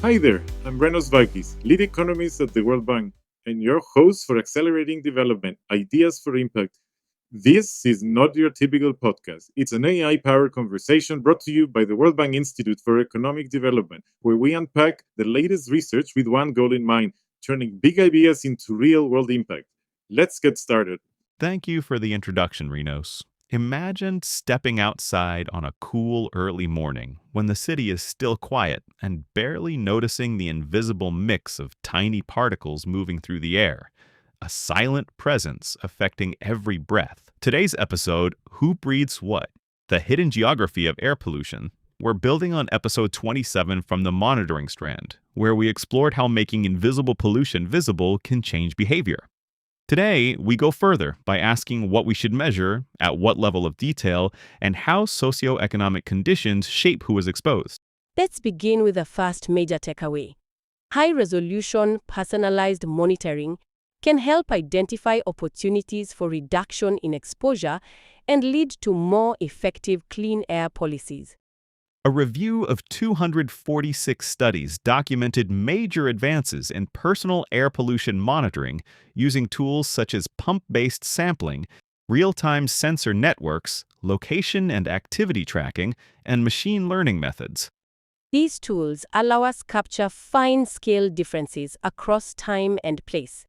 Hi there, I'm Renos Vikis, lead economist at the World Bank, and your host for Accelerating Development Ideas for Impact. This is not your typical podcast. It's an AI powered conversation brought to you by the World Bank Institute for Economic Development, where we unpack the latest research with one goal in mind, turning big ideas into real world impact. Let's get started. Thank you for the introduction, Renos. Imagine stepping outside on a cool early morning when the city is still quiet and barely noticing the invisible mix of tiny particles moving through the air, a silent presence affecting every breath. Today's episode, Who Breathes What? The Hidden Geography of Air Pollution. We're building on episode 27 from the monitoring strand, where we explored how making invisible pollution visible can change behavior. Today, we go further by asking what we should measure, at what level of detail, and how socioeconomic conditions shape who is exposed. Let's begin with the first major takeaway. High-resolution, personalized monitoring can help identify opportunities for reduction in exposure and lead to more effective clean air policies. A review of 246 studies documented major advances in personal air pollution monitoring using tools such as pump-based sampling, real-time sensor networks, location and activity tracking, and machine learning methods. These tools allow us capture fine-scale differences across time and place.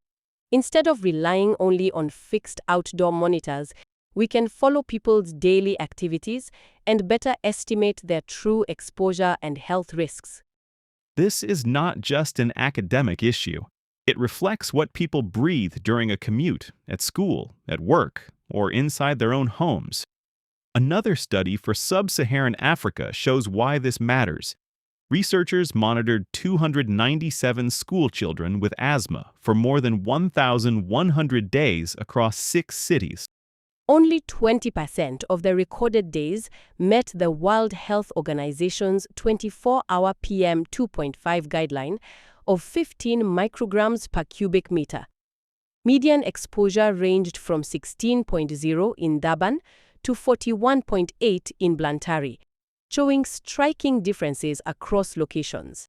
Instead of relying only on fixed outdoor monitors, we can follow people's daily activities and better estimate their true exposure and health risks. This is not just an academic issue. It reflects what people breathe during a commute, at school, at work, or inside their own homes. Another study for sub-Saharan Africa shows why this matters. Researchers monitored 297 school children with asthma for more than 1,100 days across 6 cities. Only 20% of the recorded days met the World Health Organization's 24-hour PM 2.5 guideline of 15 micrograms per cubic meter. Median exposure ranged from 16.0 in Durban to 41.8 in Blantyre, showing striking differences across locations.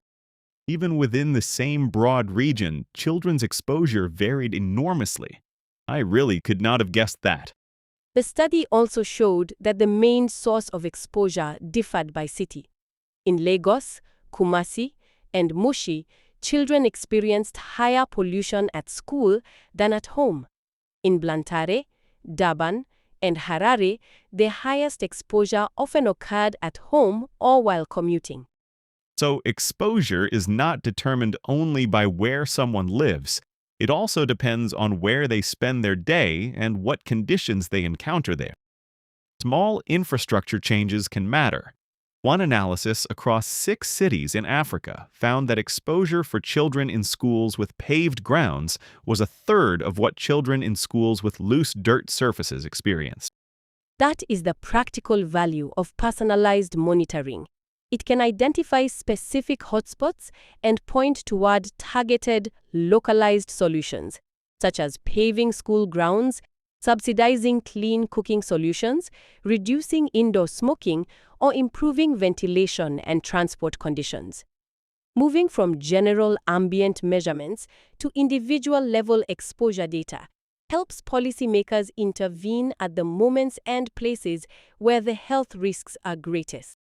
Even within the same broad region, children's exposure varied enormously. I really could not have guessed that. The study also showed that the main source of exposure differed by city. In Lagos, Kumasi, and Mushi, children experienced higher pollution at school than at home. In Blantyre, Durban, and Harare, the highest exposure often occurred at home or while commuting. So exposure is not determined only by where someone lives. It also depends on where they spend their day and what conditions they encounter there. Small infrastructure changes can matter. One analysis across 6 cities in Africa found that exposure for children in schools with paved grounds was a third of what children in schools with loose dirt surfaces experienced. That is the practical value of personalized monitoring. It can identify specific hotspots and point toward targeted, localized solutions, such as paving school grounds, subsidizing clean cooking solutions, reducing indoor smoking, or improving ventilation and transport conditions. Moving from general ambient measurements to individual-level exposure data helps policymakers intervene at the moments and places where the health risks are greatest.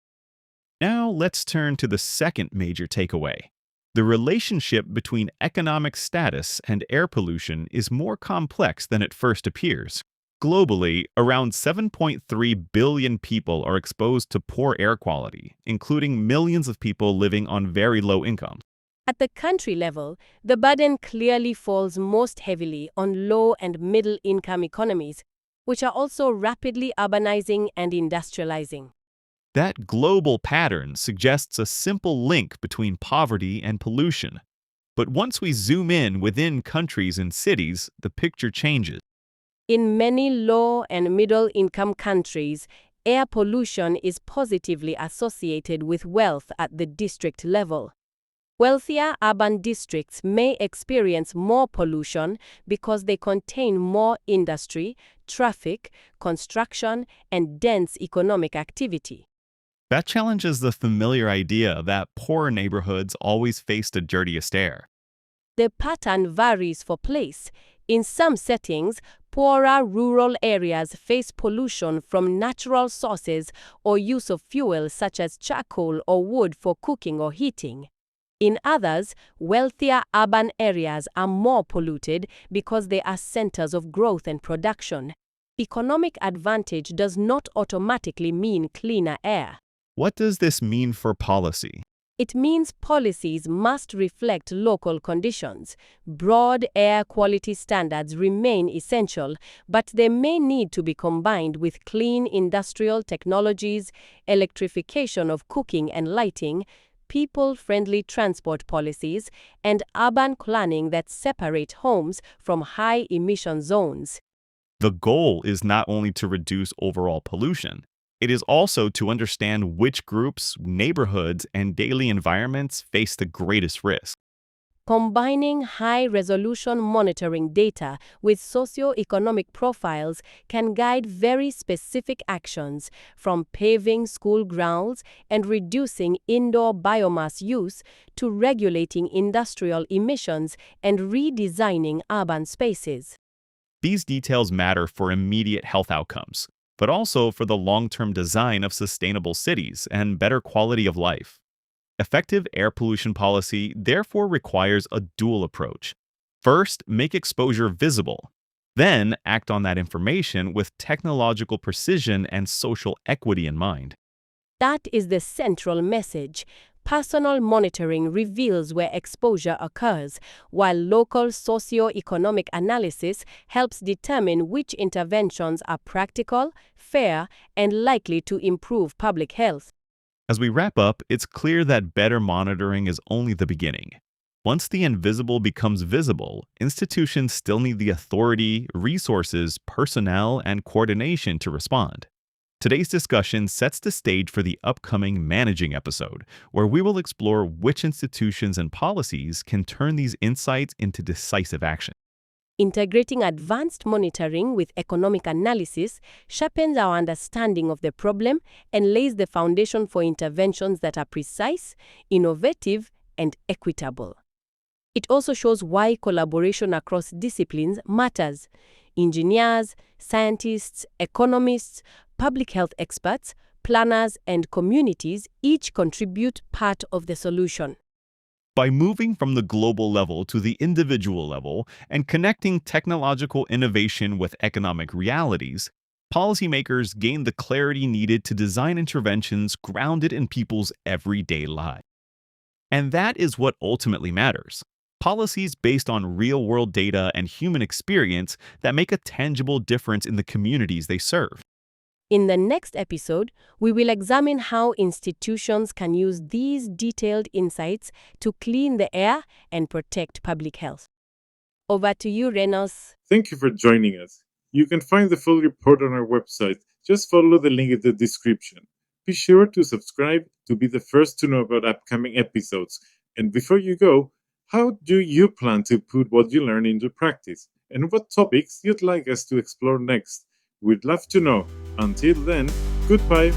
Now let's turn to the second major takeaway. The relationship between economic status and air pollution is more complex than it first appears. Globally, around 7.3 billion people are exposed to poor air quality, including millions of people living on very low incomes. At the country level, the burden clearly falls most heavily on low and middle-income economies, which are also rapidly urbanizing and industrializing. That global pattern suggests a simple link between poverty and pollution. But once we zoom in within countries and cities, the picture changes. In many low and middle-income countries, air pollution is positively associated with wealth at the district level. Wealthier urban districts may experience more pollution because they contain more industry, traffic, construction, and dense economic activity. That challenges the familiar idea that poorer neighborhoods always face the dirtiest air. The pattern varies for place. In some settings, poorer rural areas face pollution from natural sources or use of fuel such as charcoal or wood for cooking or heating. In others, wealthier urban areas are more polluted because they are centers of growth and production. Economic advantage does not automatically mean cleaner air. What does this mean for policy? It means policies must reflect local conditions. Broad air quality standards remain essential, but they may need to be combined with clean industrial technologies, electrification of cooking and lighting, people-friendly transport policies, and urban planning that separate homes from high-emission zones. The goal is not only to reduce overall pollution, it is also to understand which groups, neighborhoods, and daily environments face the greatest risk. Combining high-resolution monitoring data with socioeconomic profiles can guide very specific actions, from paving school grounds and reducing indoor biomass use to regulating industrial emissions and redesigning urban spaces. These details matter for immediate health outcomes, but also for the long-term design of sustainable cities and better quality of life. Effective air pollution policy therefore requires a dual approach. First, make exposure visible. Then, act on that information with technological precision and social equity in mind. That is the central message. Personal monitoring reveals where exposure occurs, while local socioeconomic analysis helps determine which interventions are practical, fair, and likely to improve public health. As we wrap up, it's clear that better monitoring is only the beginning. Once the invisible becomes visible, institutions still need the authority, resources, personnel, and coordination to respond. Today's discussion sets the stage for the upcoming Managing episode, where we will explore which institutions and policies can turn these insights into decisive action. Integrating advanced monitoring with economic analysis sharpens our understanding of the problem and lays the foundation for interventions that are precise, innovative, and equitable. It also shows why collaboration across disciplines matters. Engineers, scientists, economists, public health experts, planners, and communities each contribute part of the solution. By moving from the global level to the individual level and connecting technological innovation with economic realities, policymakers gain the clarity needed to design interventions grounded in people's everyday lives. And that is what ultimately matters. Policies based on real-world data and human experience that make a tangible difference in the communities they serve. In the next episode, we will examine how institutions can use these detailed insights to clean the air and protect public health. Over to you, Renos. Thank you for joining us. You can find the full report on our website. Just follow the link in the description. Be sure to subscribe to be the first to know about upcoming episodes. And before you go, how do you plan to put what you learn into practice? And what topics you'd like us to explore next? We'd love to know. Until then, goodbye.